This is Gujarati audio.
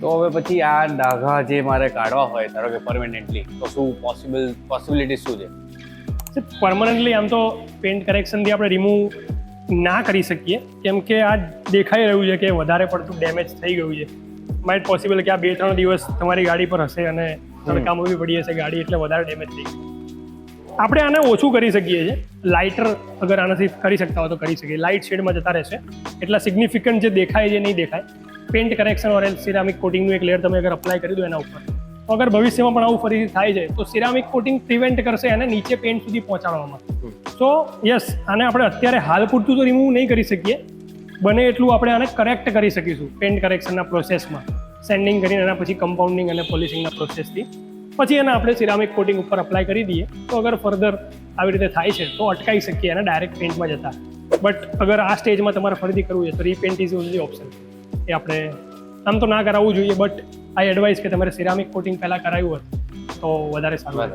તો હવે પછી આ ડાઘા જે મારે કાઢવા હોય ધારો કે પરમેનન્ટલી, તો શું પોસિબિલિટી શું છે? પરમનન્ટલી આમ તો પેન્ટ કરેક્શનથી આપણે રિમૂવ ના કરી શકીએ, કેમ કે આ દેખાઈ રહ્યું છે કે વધારે પડતું ડેમેજ થઈ ગયું છે. માઇટ પોસિબલ કે આ 2-3 દિવસ તમારી ગાડી પર હશે અને તડકામાં બી પડી હશે ગાડી, એટલે વધારે ડેમેજ થઈ ગયું. આપણે આને ઓછું કરી શકીએ છીએ. લાઇટર અગર આનાથી કરી શકતા હોય તો કરી શકીએ. લાઇટ શેડમાં જતા રહેશે, એટલા સિગ્નિફિકન્ટ જે દેખાય છે નહીં દેખાય. પેન્ટ કરેક્શન ઓર સિરામિક કોટિંગનું એક લેયર તમે અગર અપ્લાય કરી દો એના ઉપર, તો અગર ભવિષ્યમાં પણ આવું ફરીથી થાય છે તો સિરામિક કોટિંગ પ્રિવેન્ટ કરશે અને નીચે પેન્ટ સુધી પહોંચાડવામાં. સો યસ, આને આપણે અત્યારે હાલ પૂરતું તો રિમૂવ નહીં કરી શકીએ, બને એટલું આપણે આને કરેક્ટ કરી શકીશું પેન્ટ કરેક્શનના પ્રોસેસમાં, સેન્ડિંગ કરીને એના પછી કમ્પાઉન્ડિંગ અને પોલિશિંગના પ્રોસેસથી. પછી એને આપણે સિરામિક કોટિંગ ઉપર અપ્લાય કરી દઈએ તો અગર ફર્ધર આવી રીતે થાય છે તો અટકાવી શકીએ અને ડાયરેક્ટ પેન્ટમાં જતા. બટ અગર આ સ્ટેજમાં તમારે ફરીથી કરવું છે તો રીપેન્ટ ઇઝ ઓનલી ઓપ્શન. એ આપણે આમ તો ના કરાવવું જોઈએ, બટ આઈ એડવાઇસ કે તમારે સિરામિક કોટિંગ પહેલાં કરાવ્યું હોત તો વધારે સારું.